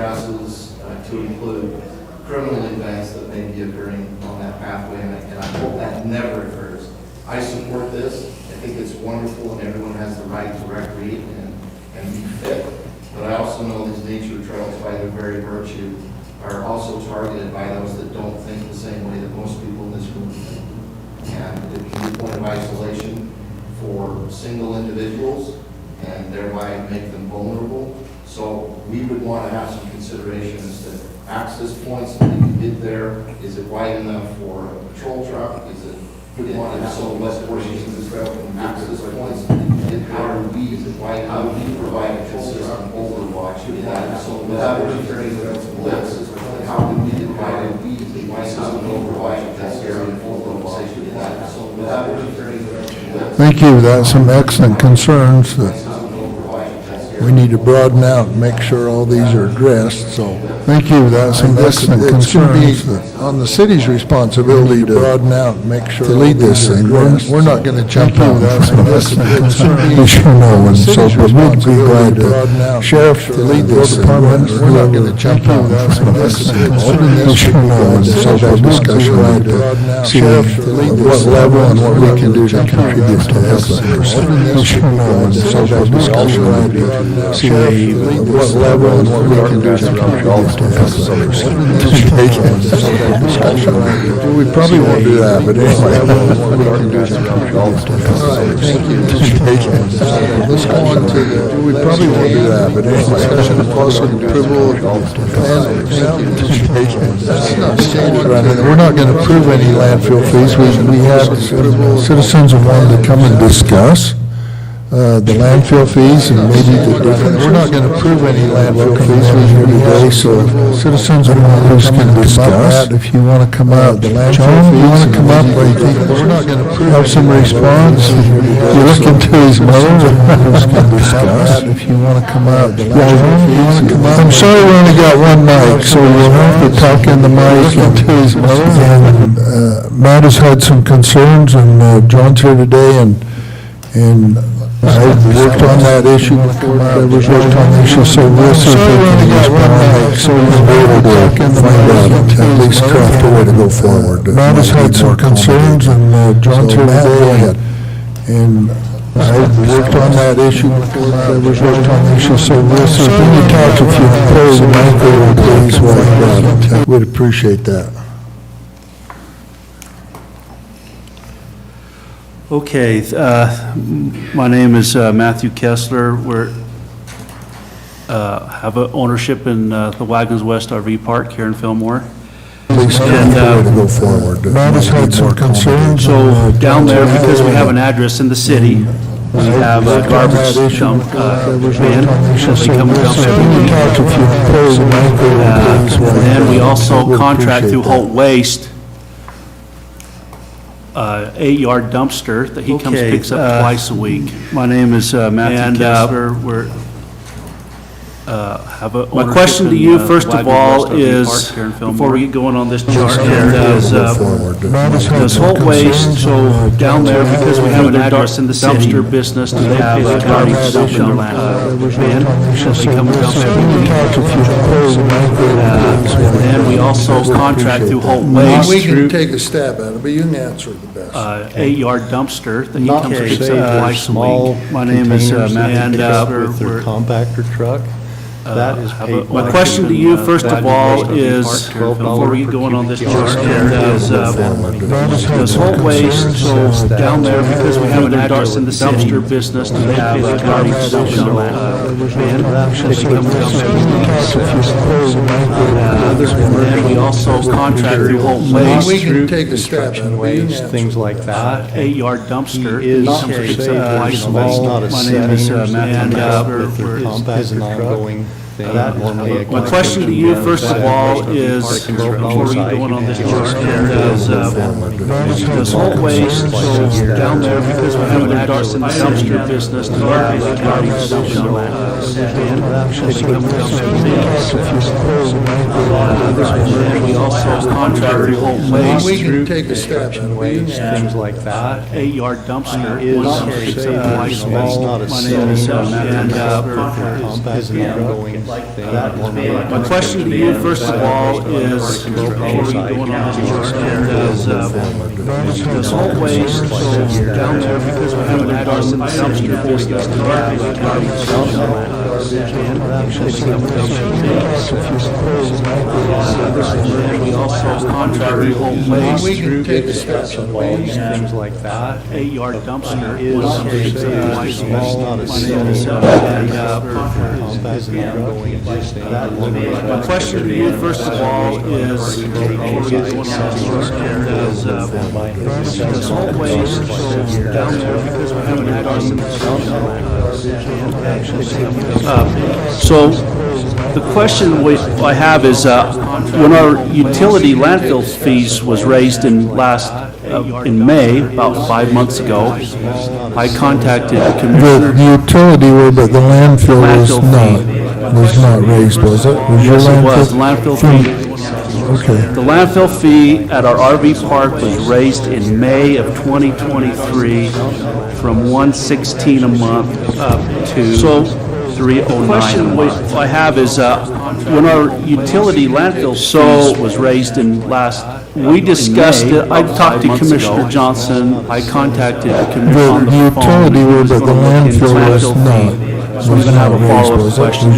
addresses to include criminal events that may be occurring on that pathway, and I hope that never occurs. I support this. I think it's wonderful, and everyone has the right to recreate and be fit. But I also know these nature trails, by their very virtue, are also targeted by those that don't think the same way that most people in this room think. And it can be a point of isolation for single individuals and thereby make them vulnerable. So we would want to have some consideration as to access points that we can get there. Is it wide enough for a patrol truck? Is it, we want to have some west portions of the trail and access points that we can get there? How do we, is it wide enough? How do we provide a consistent overwatch? We have some west portions of the list. How do we provide a wide enough overwatch that's area and overwatch? Thank you. That's some excellent concerns that we need to broaden out and make sure all these are addressed. So thank you. That's some excellent concerns that on the city's responsibility to broaden out and make sure to lead this thing. We're not going to jump out from this. We sure know, and so but we'd be glad to sheriff to lead this department. We're not going to jump out from this. We sure know, and so that discussion glad to see what level and what we can do to contribute to this. We sure know, and so that discussion glad to see what level and what we can do to contribute to this. We probably won't do that, but anyway. All right, thank you. Let's go on to the, we probably won't do that, but anyway. Discussion of possible approval of that's not standard. We're not going to approve any landfill fees. We have citizens who wanted to come and discuss the landfill fees and maybe the different. We're not going to approve any landfill fees here today, so citizens who can discuss. If you want to come out, John, you want to come up? What do you think? We're not going to approve. Have some response. You look into his mother. Can discuss. If you want to come out, John, you want to come out? I'm sorry, we only got one mic, so you'll have to talk in the mic into his mother. And Matt has had some concerns, and John's here today, and I've worked on that issue before. I was worked on the issue, so we'll see if we can respond. So we'll be able to find out, at least craft a way to go forward. Matt has had some concerns, and John's here today, and I've worked on that issue before. I was worked on the issue, so we'll see. When you talk, if you pull the mic over, please, we'd appreciate that. Okay, my name is Matthew Kessler. We're have a ownership in the Wagons West RV Park here in Fillmore. And to go forward. Matt has had some concerns. So down there, because we have an address in the city, we have a garbage dump van that they come and dump every week. And then we also contract through Holt Waste 8-yard dumpster that he comes picks up twice a week. My name is Matthew Kessler. We're have a my question to you, first of all, is before we get going on this chart, does Holt Waste, so down there, because we have an address in the dumpster business, do they have a garbage dump van that they come and dump every week? And then we also contract through Holt Waste. We can take a stab at it, but you can answer the best. 8-yard dumpster that he comes and picks up twice a week. My name is Matthew Kessler. With their compactor truck. That is paid. My question to you, first of all, is before we get going on this chart, does Holt Waste, so down there, because we have an address in the dumpster business, do they have a garbage dump van that they come and dump every week? And we also contract through Holt Waste. We can take a stab at it, waste, things like that. 8-yard dumpster. He is comes and picks up twice a week. not a My name is Matthew Kessler. with their compactor truck. That normally My question to you, first of all, is before we get going on this chart, does Holt Waste, so down there, because we have an address in the dumpster business, do they have a garbage dump van that they come and dump every week? And we also contract through Holt Waste. We can take a stab at it, waste, things like that. 8-yard dumpster. It's not a My name is Matthew Kessler. compactor truck. thing that normally. My question to you, first of all, is, before we go on this this whole waste goes down there because we haven't had our dumpster business to we also contract the whole waste. Things like that. 8-yard dumpster Is is not a my question to you, first of all, is, before we go on this whole waste goes down there because we haven't had our so the question I have is, when our utility landfill fees was raised in May, about 5 months ago, I contacted the commissioner. The utility were, but the landfill was not raised, was it? Was your Yes, it was. The landfill? landfill fee. Okay. The landfill fee at our RV park was raised in May of 2023 from $116 a month up to $309 a month. I have is, when our utility landfill fees was raised in we discussed it, I talked to Commissioner Johnson, I contacted the commissioner on the The phone. utility were, but the landfill was not. So we're gonna have a follow-up question.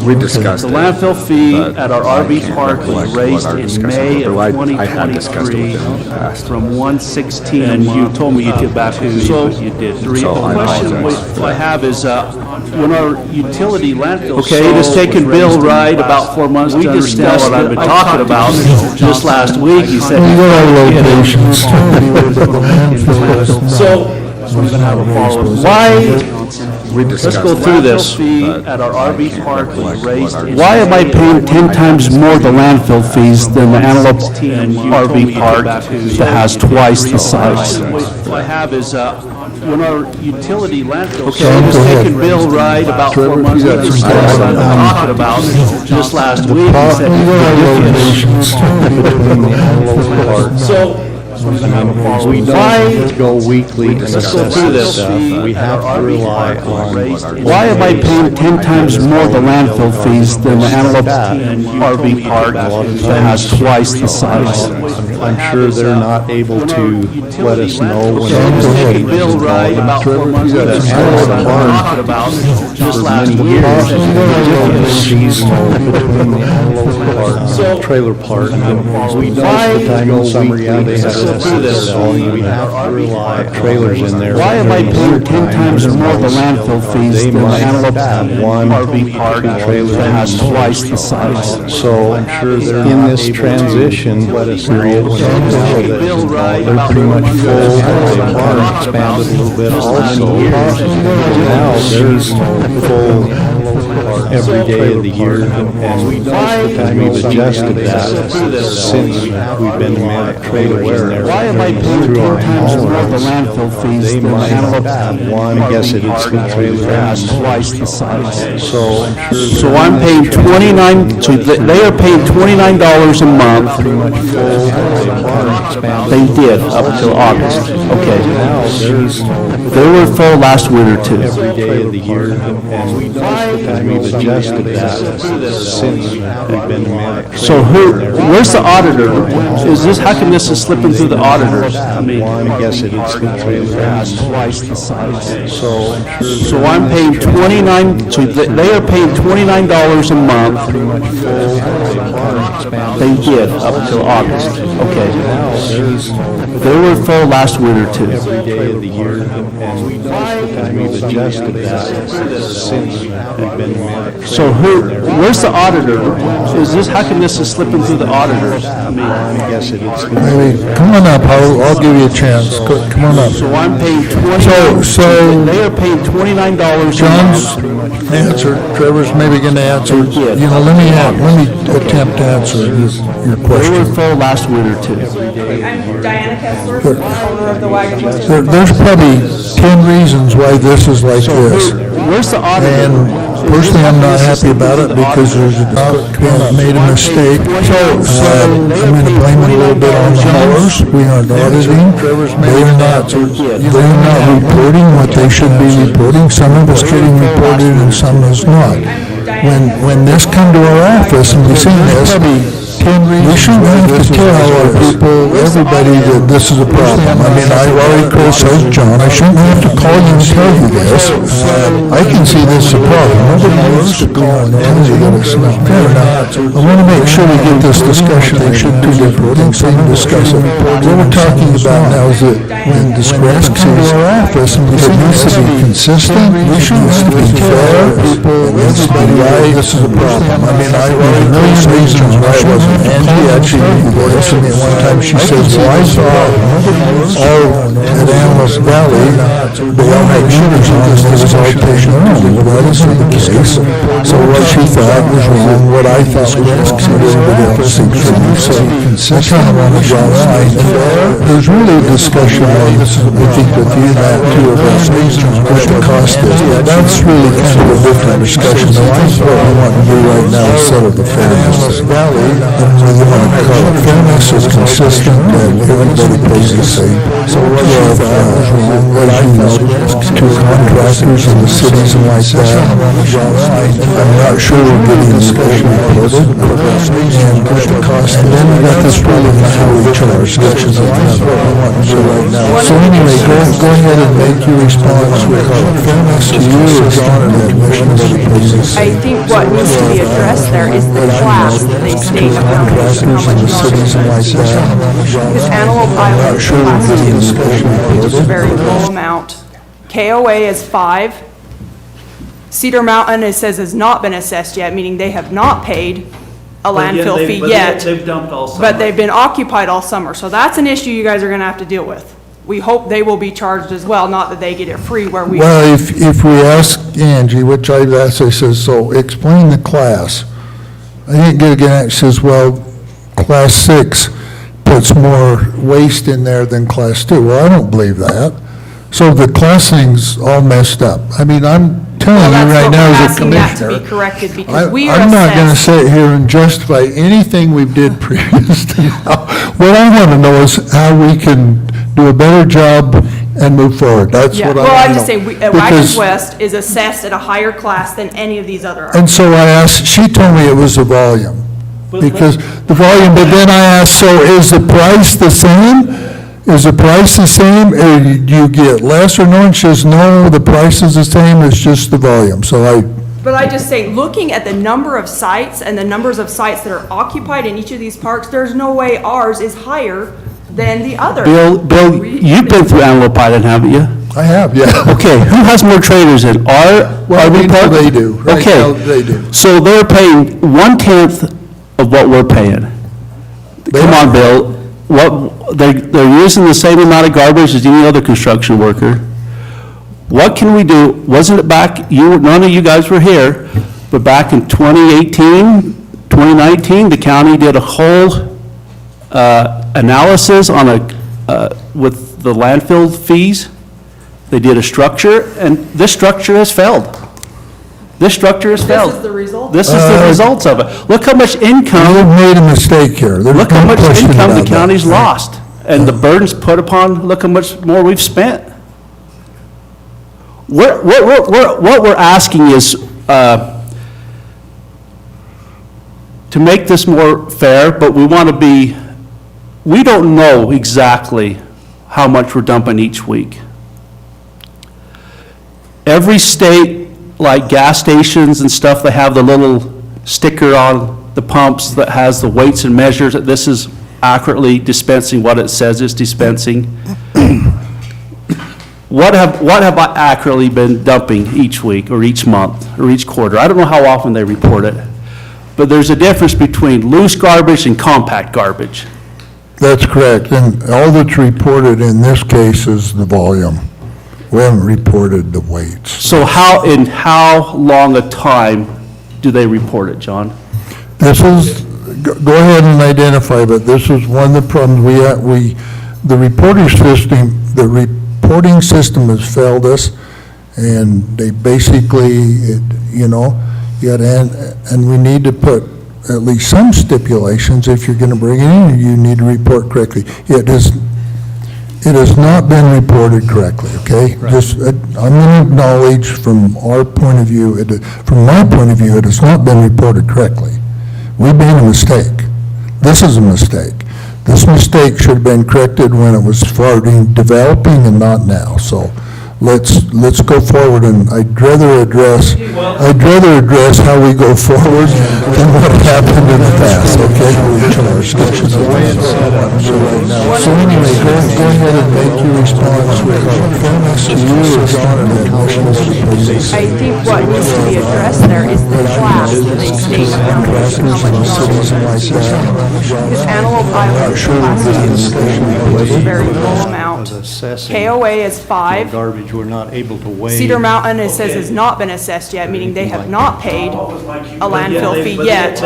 We discussed The it. landfill fee but at our RV park was what raised our in discussion May of was. I had discussed it 2023 with them in the past. from $116 a month. And you told me you'd get back to me, but you did. The So I question apologize. I have is, when our utility landfill. Okay, it has taken Bill Wright about 4 months to understand what I've been talking about. Just last week, he said. You got our locations. So, we're gonna have a follow-up. Why? We Let's discussed go it. through this. but At our RV park was raised. Why am I paying 10 times more the landfill fees than the Antelope RV park that has twice the size? What I have is, when our utility landfill. Okay, it has Go ahead. taken Bill Wright about 4 Trevor, months you to got some understand what I've been questions? talking about. Just last week, he You got said. our locations. So, We don't go weekly and Let's go assess through this this. stuff. We have to rely on. why am I paying 10 times more the landfill fees than the Antelope RV park that has twice the size? I'm sure they're not able to let us know when. Go ahead. Bill Wright about 4 months ago. That Antelope Antelope barn barn talked about just For last many week. years, seasonal between the Antelope Park and trailer park. We know the time in summer, yeah, they have Let's go through this. we have to rely on trailers in there. Why am I paying 10 times more the landfill fees They than the might Antelope have one RV park that has twice the size? So I'm sure they're in this transition period when they know that they're pretty much full, the barn expanded a little bit also. Now there's full every day of the year, and we've adjusted that since we've been in trailers in there. Why am I paying 10 times more the landfill fees They than the might Antelope have one, I guess it's the trailer that has twice the size? So I'm sure. So I'm paying 29, so they are paying $29 a month. Pretty much full, the barn expanded. They did up until August. Okay. Now there's They were full last winter too. every day of the year, and we've adjusted that since we've been in. So where's the auditor? Is this, how come this is slipping through the auditors? I mean, One, I guess it's the trailer has twice the size. So I'm sure. So I'm paying 29, so they are paying $29 a month. Pretty much full, the barn expanded. They did up until August. Okay. Now there's They were full last winter too. every day of the year, and we've adjusted that since we've been in. So where's the auditor? Is this, how come this is slipping through the auditors? I mean, I guess it's. Maybe, come on up, I'll give you a chance. Come on up. so I'm paying So- they are paying $29 a John's month. answer, Trevor's maybe gonna answer, you know, let me attempt to answer your They were question. full last winter too. I'm Diana Kessler, owner of the Wagon Wheel. There's probably 10 reasons why this is like this. Where's the auditor? And personally, I'm not happy about it because there's made a mistake. I'm gonna blame it a little bit on the haulers. We aren't auditing. They're not reporting what they should be reporting. Some of it's getting reported and some is not. when this come to our office and we seen this, we shouldn't have to tell our people, everybody, that this is a problem. I mean, I've already criticized John, I shouldn't have to call you and tell you this. I can see this is a problem. Nobody wants to call and tell you that it's not fair. Now, I want to make sure we get this discussion, we should do different things, so we can discuss it. What we're talking about now is that when discrepancies come to our office, and it needs to be consistent, we shouldn't have to be fair, it needs to be right, this is a problem. I mean, I've already criticized reasons why it wasn't. Angie actually reported to me one time, she says, well, I saw all at Animals Valley, they all had shooters on, and it was all taken on. Well, that isn't the case. So what she thought was wrong, what I thought was wrong, and everybody else thinks wrong. So I kind of want to draw a line. There's really a discussion, I think, with you, Matt, too, about what the cost is. That's really kind of a different discussion. The line what we want to do right now is settle the fairness. We want to call it fairness is consistent, and everybody pays the same. So what you have, as you know, two contractors in the cities and like that. I'm not sure we're getting overreported, and what the cost, and then we got this problem of how we charge, which is another what we want to do right now. So anyway, go ahead and make your response with fairness to you, or John, and the commission, everybody pays the same. I think what needs to be addressed there is the class that they state how much because Antelope Island class 2, which is a very low amount. KOA is 5. Cedar Mountain, it says, has not been assessed yet, meaning they have not paid a landfill fee yet. They've dumped all summer. But they've been occupied all summer, so that's an issue you guys are gonna have to deal with. We hope they will be charged as well, not that they get it free where we. Well, if we ask Angie, which I've asked, I says, so explain the class. I didn't get again, it says, well, class 6 puts more waste in there than class 2. Well, I don't believe that. So the classing's all messed up. I mean, I'm telling you right now as a Well, that's what we're asking that to be commissioner, corrected because we are I'm not gonna assessed. sit here and justify anything we've did previous to now. What I wanna know is how we can do a better job and move forward. That's Yeah, what I well, wanna I'm know. just saying, Wagons Because- West is assessed at a higher class than any of these other. And so I asked, she told me it was the volume, because the volume, but then I asked, so is the price the same? Is the price the same, or do you get less or no? And she says, no, the price is the same, it's just the volume. So But I just say, looking at the number of sites and the numbers of sites that are occupied in each of these parks, there's no way ours is higher than the other. Bill, you've been through Antelope Island, haven't you? I have, yeah. Okay, who has more trailers in our Well, RV park? they do. Right Okay. now, they do. So they're paying 1/10 of what we're paying. Come on, Bill. They're using the same amount of garbage as any other construction worker. What can we do? Wasn't it back, none of you guys were here, but back in 2018, 2019, the county did a whole analysis on with the landfill fees. They did a structure, and this structure has failed. This structure has failed. This is the result? This is the results of it. Look how much income, You've made a mistake here. There's look how no much question income the about that. county's lost, and the burden's put upon, look how much more we've spent. What we're asking is to make this more fair, but we want to be, we don't know exactly how much we're dumping each week. Every state, like gas stations and stuff, they have the little sticker on the pumps that has the weights and measures that this is accurately dispensing what it says it's dispensing. What have I accurately been dumping each week or each month or each quarter? I don't know how often they report it, but there's a difference between loose garbage and compact garbage. That's correct, and all that's reported in this case is the volume. We haven't reported the weights. So in how long a time do they report it, John? This is, go ahead and identify, but this is one of the problems the reporting system has failed us, and they basically, and we need to put at least some stipulations. If you're going to bring it in, you need to report correctly. it has not been reported correctly, okay? Just, I'm going to acknowledge from our point of view, from my point of view, it has not been reported correctly. We made a mistake. This is a mistake. This mistake should have been corrected when it was starting developing and not now. So let's go forward, and I'd rather address how we go forward than what happened in the past, okay? So anyway, go ahead and make your response with fairness to you or John and the commissioners. I think what needs to be addressed there is the class that they state how much. Because Antelope Island class is a very low amount. KOA is 5. Garbage we're not able to weigh. Cedar Mountain, it says, has not been assessed yet, meaning they have not paid a landfill fee yet,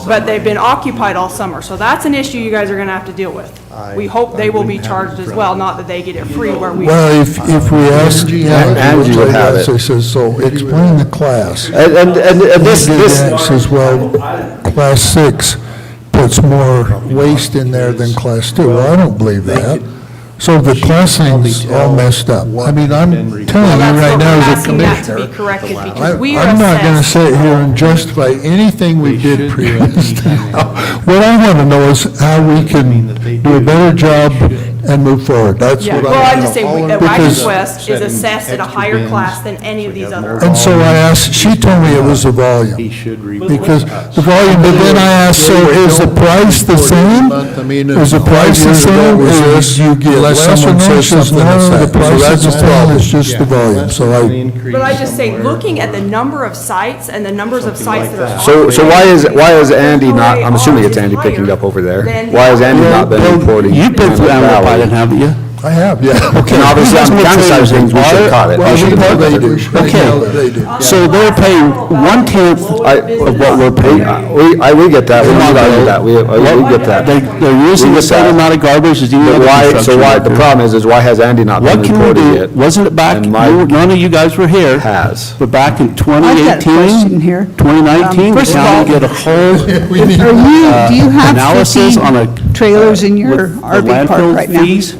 but they've been occupied all summer. So that's an issue you guys are gonna have to deal with. We hope they will be charged as well, not that they get it free where we. Well, if we ask, Angie would have it. He says, so explain the class. And this, Says, well, class 6 puts more waste in there than class 2. Well, I don't believe that. So the classing's all messed up. I mean, I'm telling you right now as a commissioner, That to be corrected because we are I'm not gonna assessed. sit here and justify anything we did previously. What I wanna know is how we can do a better job and move forward. That's Yeah, what well, I I just say want to know. that Wagon Because- Quest is assessed at a higher class than any of these other. And so I asked, she told me it was the He volume. should report. Because the volume, but then I asked, so is the price the same? Is the price the same, or is you get less or no? She says, no, the price is the same, it's just the volume, so I, But I just say, looking at the number of sites and the numbers of sites that are. so why is Andy not, I'm assuming it's KOA Andy picking it higher up over there. than Why has Andy not been Well, reporting? You've been through Antelope Valley? Island, haven't you? I have, yeah. And obviously on the county side of things, we should have caught it. Well, We should have they caught do. it. Okay. They do. So they're paying 1/10 of what we're paying. We get that, we don't argue that, we get that. They're using We the get same that. amount of garbage as any But other why, so construction why, the worker. problem is why has Andy not been What can we reporting do? it? Wasn't it back, And my- none of you guys were here. Has. But back in I've got a 2018, question here. 2019, the First of county all- did a whole Do you have analysis 50 on a. trailers in your with the RV park landfill right now? fees.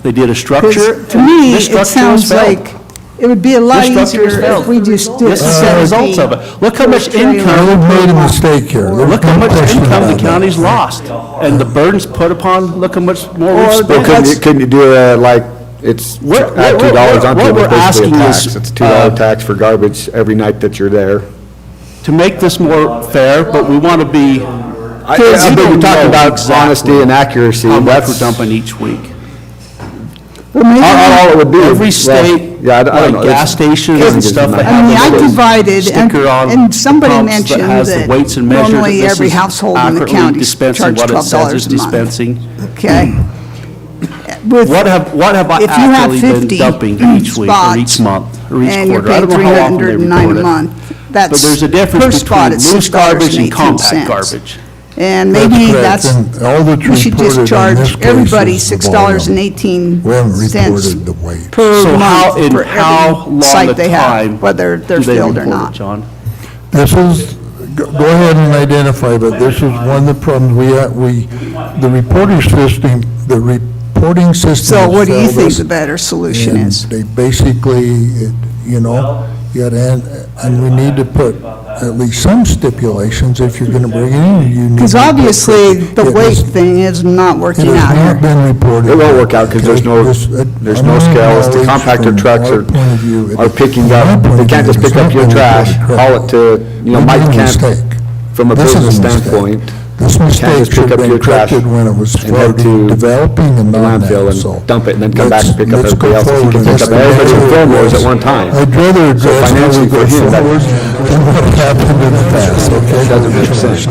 They did a structure. Because to me, This it structure has sounds failed. like it would be a lot This structure has easier failed. if we just did This is the results of it. Look how much Now, income, they've made a mistake here. There's look how no much question income the about that. county's lost. And the burdens put upon, look how much more Or we've Well, spent. couldn't you do it like, it's What- add what- $2 onto what it, we're it's basically a asking tax. is, It's a $2 tax for garbage every night that you're there. To make this more fair, but we want to be, I Kids, you think don't you're talking know about exactly honesty and accuracy, how much we're that's dumping each week. Well, maybe, all it would be. Every Well, state, yeah, I don't know. like gas stations Kids and is stuff not- that I mean, I have those divided, sticker on and somebody pumps that mentioned has the that weights and measures that normally this every is household in the accurately county dispensing charge what it says $12 it's a month. dispensing. Okay? With- What have I If you have actually been 50 dumping each week or spots each month or each and you're quarter? I paying don't know how often they $309 report a it. month, that's But there's a per difference spot between at loose garbage and compact $6.18. garbage. And That's maybe correct, that's, and all that's we should just reported in charge this case everybody is the $6.18 We haven't reported the weight. per So how, month in for how every long a site they have, time whether do they're they filled or report it, not. John? This is, go ahead and identify, but this is one of the problems the reporting system So what do you has failed think us, the better solution and is? they basically, you gotta, and we need to put at least some stipulations if you're gonna bring it in, you need. Because to put- obviously, the it weight has- thing is not It working has out not here. been reported. It won't work out 'cause there's no- This- there's I'm no gonna scales. The acknowledge compactor from trucks our are- point of view, it- Are picking from up, my point they of can't view, just it's pick up not your been trash, reported haul correctly. it to, We Mike made a can't, mistake. from a This is business mistake. standpoint, This can't mistake just should pick have up been your trash corrected when it was and head already to developing and the not landfill now, and so. dump it and then come back and pick up let's go everybody else. If he forward can with pick this. up everybody in Fillmore's at one time. I'd rather address how we financially go for him, that- forward than what happened in the past, okay? Doesn't make sense.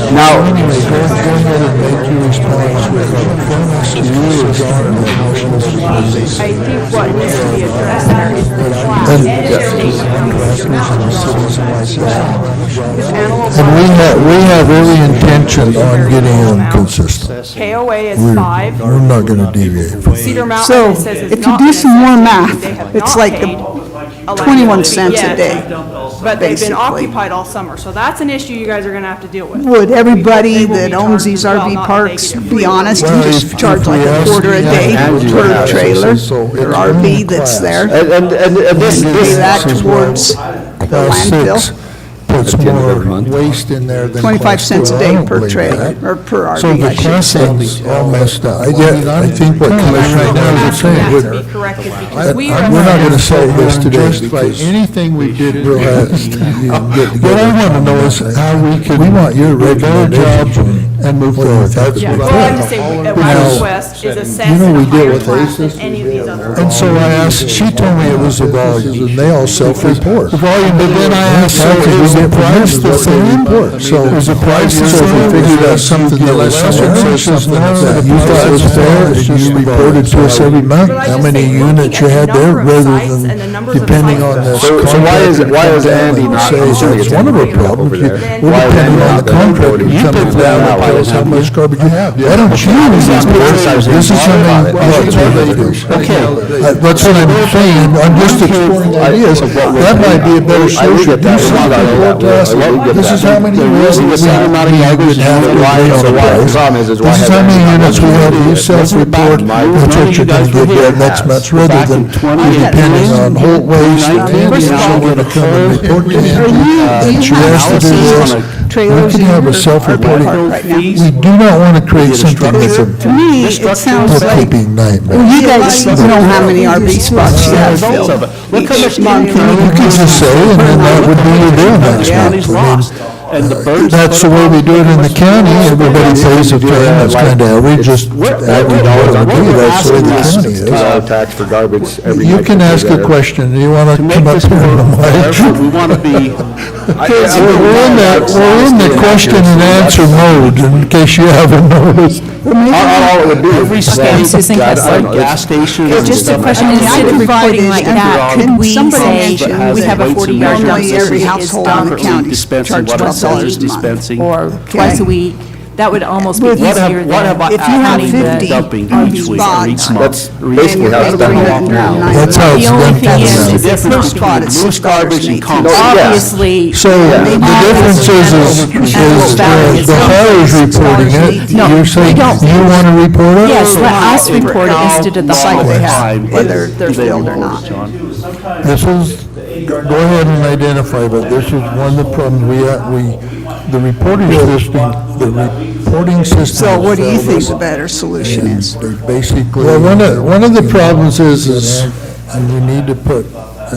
Now, Anyway, go ahead and make your response with fairness to you or John and the commissioners. I think what needs to be addressed there is the class. And- And we have every intention on getting them consistent. KOA is We're 5. we're not gonna deviate from Cedar So, Mountain, it says, has if you not do been some more assessed, math, they have it's not like paid 21 cents a yet, day. But they've been basically. occupied all summer, so that's an issue you guys are gonna have to deal with. Would everybody They will be that owns charged these as well, RV not that they parks get it be free. honest and Well, just if charge we like a ask quarter a the day Angie per houses, trailer so or it's RV one that's class. there? And this, Pay that This is towards why the Class landfill? 6 puts At the end of more every month. waste in there than 25 Class cents 2. a I day don't per believe trailer, that. or per RV, So the I should Class say. 6's all messed up. I think what Commissioner Brown is saying, Has to we're be corrected because we are. not gonna solve this today justify because anything we did we'll have, what I wanna know is how we can. We want your recommendations and move forward. That's Yeah, what well, I I just say, think. my Now, request is assess you know, in we a deal higher with class than ACES, any of these other. And so I asked, she told me it was the volume, and they all self-report. The volume, but then I asked, so is the price the same? So is the price the same? So we figured out something that was something that you thought was fair, and you reported to us every month, But I how just many say, units you looking at had the there, number of rather sites and the than numbers of depending sites on the. that- So why is Andy not Say, considering it's it one of our over problems, there? we're Why is depending Andy on not the been contractor reporting? coming down and tell us how much garbage you have. Why don't you use this? This is something, that's what I'm saying, I'm just exploring ideas, that might be a better solution. Do something report to us, this is how many units we would have to agree on the price. This is how many units we have, you self-report, that's what you're gonna get there next month, rather than depending on whole waste, and Andy's gonna come and report to Andy, and she has to do this. We can have a self-reporting, Right now. we do not wanna create something that's a To me, it sounds like, bookkeeping nightmare. well, you guys know how many RV spots you have filled each month. You can just say, and then that would be your deal next month. I mean, that's the way we do it in the county, everybody pays a fee, that's kind of average, just average what we do, that's the way the county is. Tax for garbage every You night can that ask they're a there. question, you wanna To make come up this here work, and however, we want to be, we're in the question and answer mode, in case you haven't noticed. All it would be every is. state, Susan Yeah, I Kessler. know, gas station. It's just a and question, stuff. instead of reporting like that, Can could we somebody say, mention we have a that 40-yard normally dumpster every is household in the dumped county Dispensing charge what it says $12 is a month? dispensing. or twice a week? That would almost be What easier have- than what have I- If you have counting the 50 dumping RV each week or each spots, month. That's basically how it's done now. That's how it's The only done. thing is, now. is difference per spot between is loose garbage and $6.18. compost. obviously, So the difference is the hauler's reporting it, No, you're saying we don't. you wanna report it? yes, let us report it instead of the Site they highway. have, whether they're filled or not. This is, go ahead and identify, but this is one of the problems the reporting system. So what do you think the better solution is? They basically. Well, one of the problems is, and we need to put.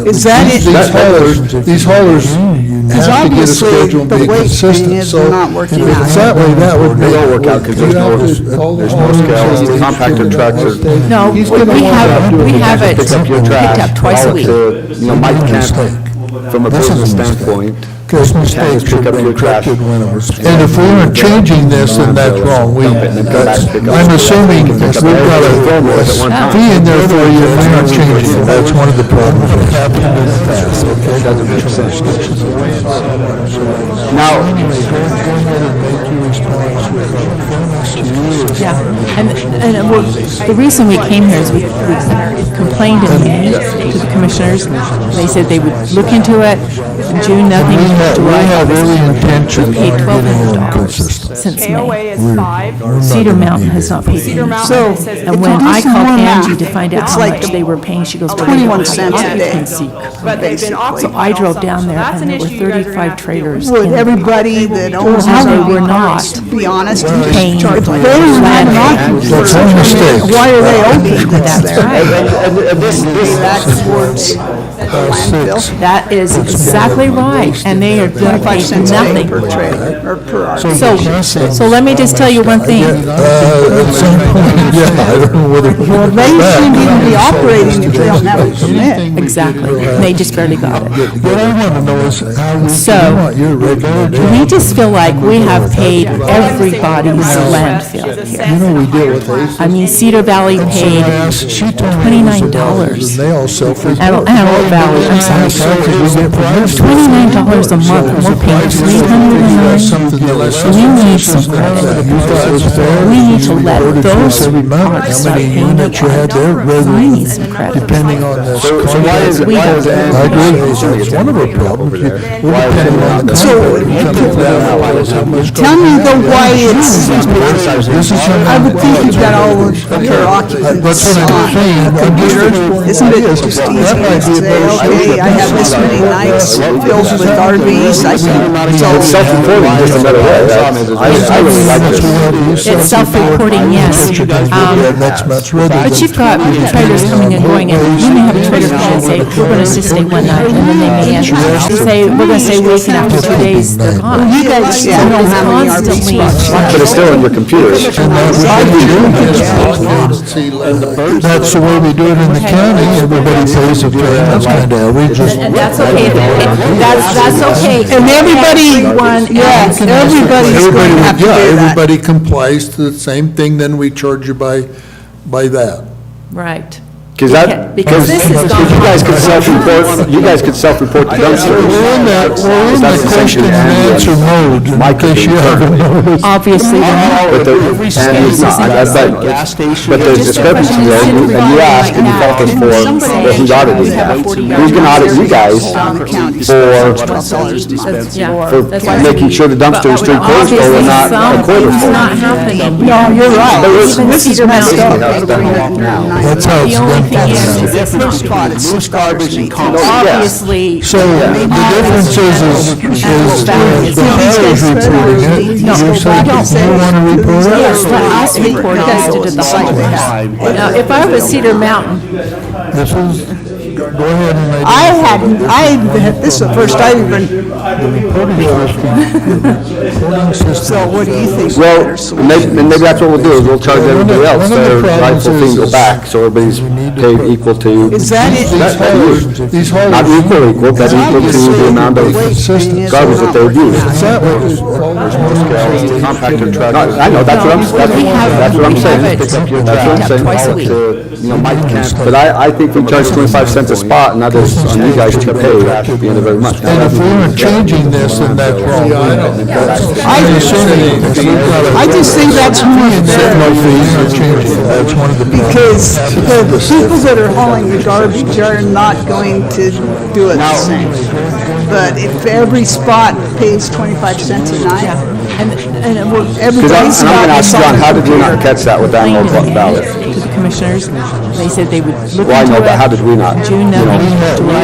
Is that it? These haulers Because have to get a obviously, schedule and the be weight consistent, thing is so. not working If out. it's that way, that would be. They all work out because there's no scales, the compactor trucks are. No, we have it Pick up your picked trash. up twice a week. Mike can't, from a This is a business mistake. standpoint. Because mistakes Pick have up been your trash. corrected when it was. And if we weren't changing this, then that's wrong. I'm assuming we've got a fee in there for you, and we aren't changing it. That's one of the problems that happened in the past, okay? Doesn't make sense. Now. Anyway, go ahead and make your response with. Yeah, and well, the reason we came here is we complained in May to the commissioners. They said they would look into it. In June, nothing. We have every intention of Paid getting $1,200 consistent. since KOA May. is 5. Cedar Mountain has not paid Cedar any. Mountain says it's And when do I some called more math, Angie to find out it's how like much they were paying, she goes, well, they 21 don't cents a pay day. occupancy. But they've been Basically. occupied So I all drove summer, down so there that's and an there were issue you guys are gonna 35 have to deal with. trailers. Would everybody that owns Well, these they were RV not parks be honest and paying just charge like the $1,200 landlord. That's our mistake. Why are they open that's That's there? right. And this, Pay that towards the landfill, That is exactly right, and they are going to 25 pay cents a day nothing. per trailer, or per RV. So let me just tell you one thing. At some point, yeah, I don't know whether. Well, they shouldn't even be operating if they don't have a permit. Exactly, and they just barely got it. What I want to know is how we So, want your recommendation. We just feel like we have paid everybody's landfill here. You know, we deal with ACES. I mean, Cedar Valley paid She told me it was the volumes, $29. and they all self-report. Antelope Valley Valley, I'm sorry, $29 a month, and we're paying $309. We need some credit. We need to let those parks start paying their credit. I need some credit. Depending on this. So why is it, why is it? I agree, it's one of our problems. We're depending on the. Tell me why it's, I would think you've got all of your occupants on a computer. Isn't it just easy to say, okay, I have this many nights filled with RVs, I can, It's self-reporting just a better way. I really like this. It's self-reporting, yes. Next month's ready. But you've got trailers coming and going, and you may have a trailer come and say, we're gonna just stay one night, and then they may answer, say, we're gonna stay week, and after 2 days, they're gone. you guys So don't know it's how many RV constantly- spots you have. But it's still on your computer. That's the way we do it in the county, everybody pays a fee, that's kind of outrageous. And that's okay, that's okay. And everybody, yes, everybody's going to have to do Yeah, that. everybody complies to the same thing, then we charge you by that. Right. Because this is you guys could self-report, you guys could self-report the dumpsters. We're in that question and answer mode, in case you haven't noticed. Obviously, they're not. But the, and it's not, but there's discrepancy there, and you asked, and you felt us for, well, who's auditing that? Who's gonna audit you guys for making sure the dumpsters stay closed or are not a quarter It's full? not happening. No, you're right. Even Cedar Mountain. That's how it's The only done. thing is, It's not spot, it's garbage and obviously, So the difference is the mayor's reporting it, you say you want to report it? yes, let us report it instead of the whole. Now, if I was Cedar Mountain, This is, go ahead and this is the first I've even, so what do you think? Well, and maybe that's what we'll do, is we'll charge everybody else their rightful thing go back, so everybody's paid equal to. Is that it? these Not haulers, equal, but equal to the amount of garbage that they would use. Compactor truck. No, I know, that's what I'm saying. That's what I'm saying. Twice a week. But I think we charge 25 cents a spot, and that is on you guys to pay at the end of every month. and if we weren't changing this, then that's wrong. I just think that's more fair, That's one of the problems. because the people that are hauling the garbage are not going to do it the same. But if every spot pays 25 cents a night, and everybody's And I'm got gonna ask this John, on how the did we not computer. catch that with that explained ballot? to the commissioners, they said they would look into it. Well, I know, but how did we not? June, nothing, July,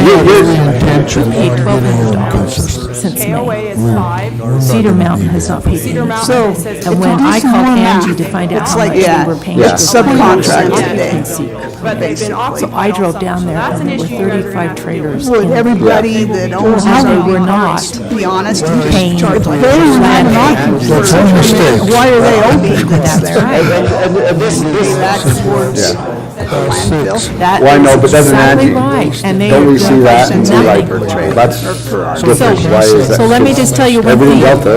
Intention. paid $1,200 since KOA May. is 5. Cedar Mountain has not paid Cedar any. Mountain says And when I called Angie to find out how much they were paying. Yeah. It's subcontracted day. but they've been So occupied I drove all down summer. there, So that's an and there were issue you guys are gonna 35 have to deal trailers. Would in everybody that owns How they RV were not cars, be honest, and paying just charge like land That's one mistake. why are they open? That's right. Back towards landfill. That Well, I know, is but doesn't exactly Angie, right. And they don't we are see that and doing be like, nothing. that's different, why is that? So let me just tell you one Everything thing. Delta,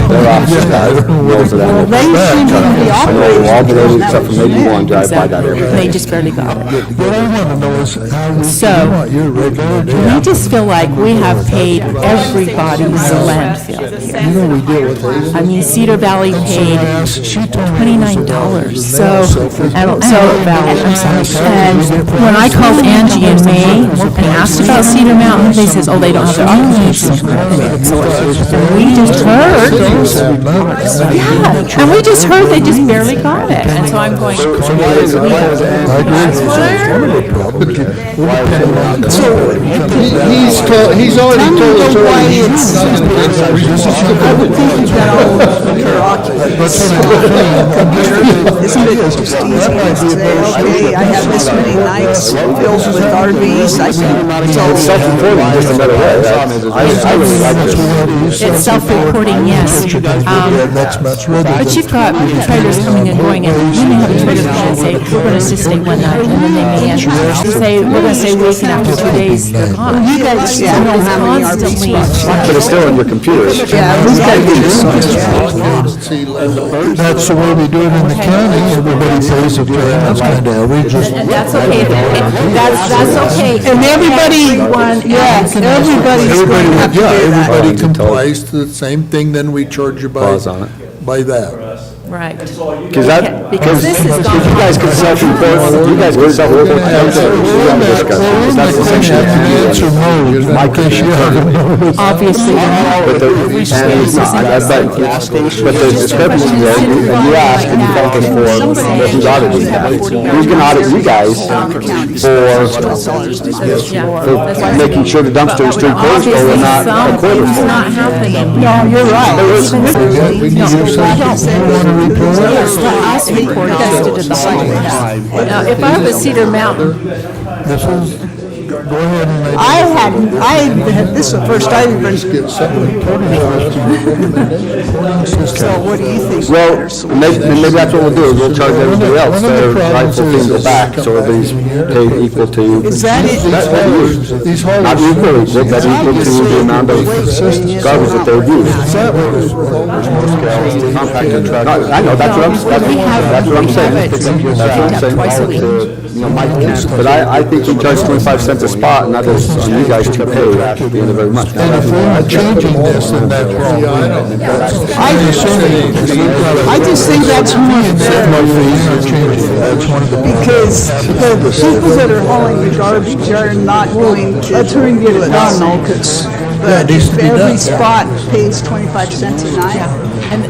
they're officers, knows of that. They seem to be I know operating. all the roads except for maybe one, drive by that every They day. just barely got it. What I want to know is how we So, want your regular We day. just feel like we have paid everybody's landfill here. I mean, Cedar Valley paid $29, so, I'm sorry. And when I called Angie in May and asked about Cedar Mountain, they says, oh, they don't have their occupancy permit. And we just heard, yeah, and we just heard they just barely got it. And so I'm going, He's already told us. Why it's, I would think you've got all of your occupants on a computer. Isn't it just easy to say, okay, I have this many nights filled with RVs, I can, so Self-reporting just a better way. I really like this. it's self-reporting, yes. Next month's ready. But you've got trailers coming and going, and you may have a trailer come and say, we're gonna just stay one night, and then they may answer, say, we're gonna stay a week, and after 2 days, they're gone. you guys don't know how many RV Constantly. spots. But it's still on your computer. Yeah, we've got to do something. see, that's the way we do it in the county, everybody pays a fee, that's kind of outrageous. And that's okay, that's okay. And everybody, yes, everybody's going to have to do that. Everybody complies to the same thing, then we charge you by that. Right. Because that, Because this is you guys can self-report, you guys can self-report everything. We haven't discussed it, 'cause that's the section. Answer no, in case you haven't. Obviously. But the, and it's not, but the discrepancy there, and you ask and you focus for who's auditing that. Who's gonna audit you guys for making sure the dumpster is 3/4 full and not a quarter It's full? not happening. No, you're right. We need your say. Yes, let us report it to the site. Now, if I was Cedar Mountain, Go ahead and this is the first I've even, get something. so what do you think? Well, maybe that's what we'll do, is we'll charge everybody else their rightful fee to go back, so everybody's paid equal to. Is that it? These Not equal, but equal to the amount of garbage that they use. Compacted trash. No, I know, that's what I'm saying. That's what I'm saying. But I think we charge 25 cents a spot, and that is on you guys to pay at the end of every month. And if we're not changing this, then that's wrong. I just think that's more fair, because the people that are hauling the garbage are not going, let's hurry and get it done, though, because if every spot pays 25 cents a night, and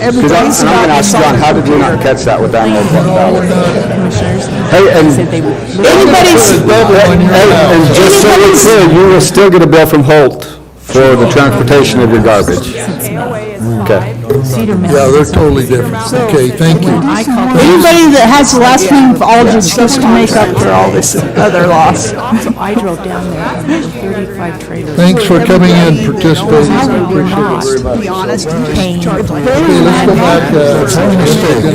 everybody's And I'm got gonna ask this John, on. how did we not catch that with that $1 commissioners Hey, and, said they would. and just so it's clear, you will still get a bill from Holt for the transportation of your garbage. Okay. Cedar Mountain. Yeah, they're totally different. Okay, thank you. I called. Anybody that has the last name of Aldridge just to make up for all this other loss. So I drove down there, and there were 35 trailers. Thanks for coming in, participating. How we were not To be honest, you just paying. charge like. Okay, let's go back,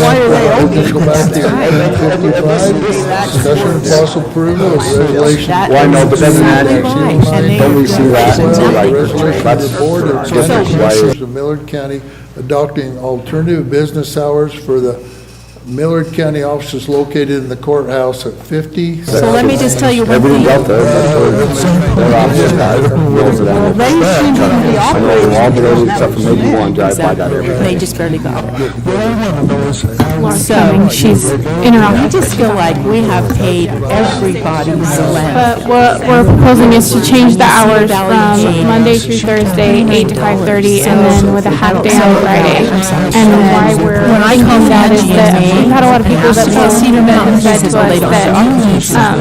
Why are they open? let's go back to 10:55, discussion and possible approval of regulation. Well, I know, but doesn't that, And don't we see that until like, that's The Board of just Commissioners of Millard County adopting alternative business hours for the Millard County offices located in the courthouse at 50. So let me just tell you one everything thing. out there, their offices have rules of that. They seem to be I know them all, but operating. except for maybe one, drive by that every day. They just barely got it. So she's in or I out. just feel like we have paid everybody's land. But what we're proposing is to change the hours from Monday through Thursday, 8 to 5:30, and then with a half day on Friday. And then why we're thinking that is that we've had a lot of people that tell Cedar Mountain said says, to well, they us don't that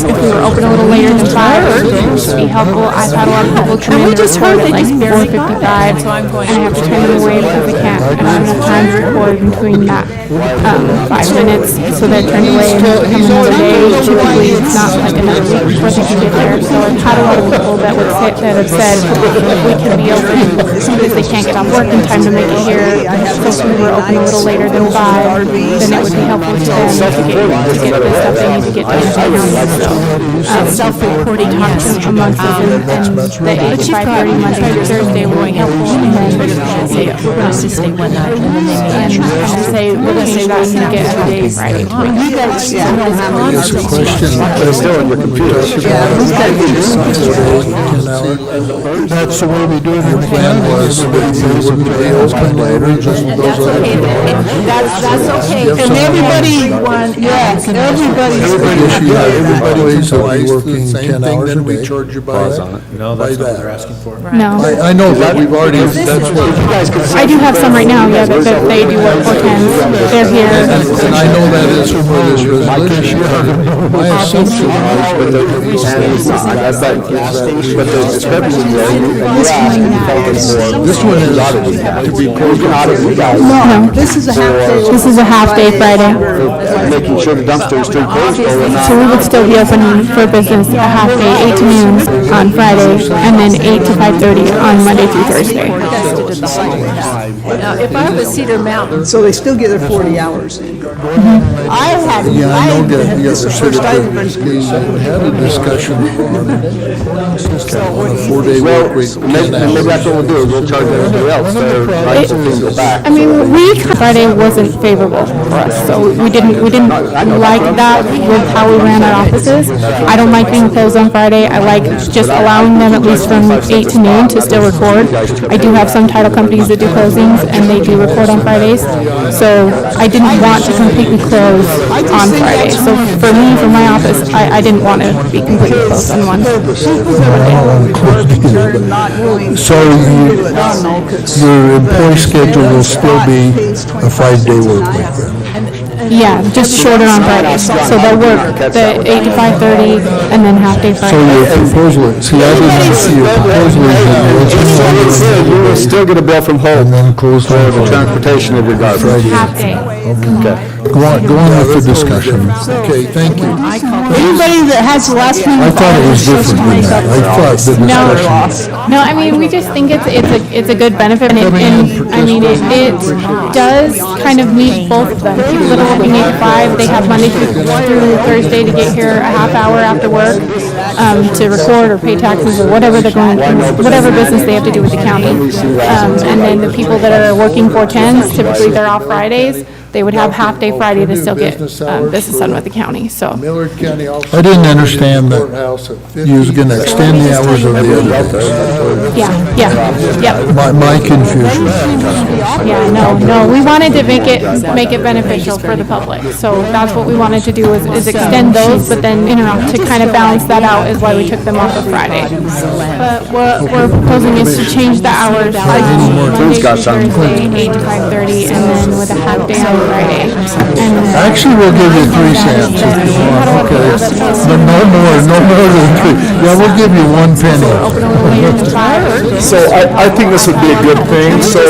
if we were open a little later than 5, it would be helpful. I've had a lot of people come in and report at like 4:55, and I have to turn them away because I can't, I don't have enough time to record between that 5 minutes, so they're turned away and come another day. Typically, it's not like another week before they can get there. So I've had a lot of people that have said if we can be open because they can't get off work in time to make it here. So if we were open a little later than 5, then it would be helpful to them to get the stuff they need to get done. So Self-reporting, talk yes. amongst us and the 8 to 5:30 Monday through Thursday will be helpful. And then Say, we're going to stay one night. and say we're gonna say that and get every day Friday. You guys, yeah. But it's still on your computer. That's the way we do it in the county, was we wouldn't be open later, just those other. That's okay. And everybody, yes, everybody's going to have to do that. Everybody's Everybody working 10 hours a then we day. charge you by that. No, that's not what they're asking for. No, I know that, we've already, that's what, I do have some right now, yeah, that they do work 4 10s. They're here. and I know that is for this resolution. My assumption But the discrepancy there, and you ask and you focus for. This one is auditing that. To be, who's gonna audit you guys? No, This is a half day. this is a half day Friday. Making sure the dumpster is 3/4 full and So we not. would still be open for business a half day, 8 to noon on Friday, and then 8 to 5:30 on Monday through Thursday. Now, if I was Cedar Mountain, so they still get their 40 hours in. I had, Yeah, I know that the this other is the first I've citizens, been. we had a discussion on a 4-day Well, work week. maybe that's what we'll do, we'll charge everybody else their rights and things back. I mean, Friday wasn't favorable for us, so we didn't like that with how we ran our offices. I don't like being closed on Friday. I like just allowing them at least from 8 to noon to still record. I do have some title companies that do closings, and they do record on Fridays. So I didn't want to completely close on Friday. So for me, for my office, I didn't want to be completely closed on one. So your employee schedule will still be a 5-day work week then? Yeah, just shorter on Fridays. So they'll work the 8 to 5:30 and then half day So Friday. your proposal, see, I didn't see your proposal is that You will still get a bill from home and then close for the the transportation of your garbage. Half day. Go on with the discussion. Okay, thank you. Anybody that has the last minute. I thought it was different than that. I thought the discussion. No, I mean, we just think it's a good benefit, and I mean, it does kind of meet both of them. People that are working 8 to 5, they have Monday through Thursday to get here a half hour after work, to record or pay taxes or whatever they're going, whatever business they have to do with the county. And then the people that are working 410s, typically they're off Fridays. They would have half day Friday to still get business done with the county, so. Millard County Office. I didn't understand that you was gonna extend the hours of the other days. Yeah. My confusion. Yeah, no, we wanted to make it beneficial for the public, so that's what we wanted to do is extend those, but then, to kind of balance that out is why we took them off of Friday. But what we're proposing is to change the hours, Monday through Thursday, 8 to 5:30, and then with a half day on Friday. And then, Actually, we'll give you 3 cents if you want, okay? But no more than 3. Yeah, we'll give you 1 penny. open a little later than 5. So I think this would be a good thing. So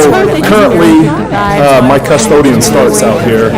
currently, my custodian starts out here.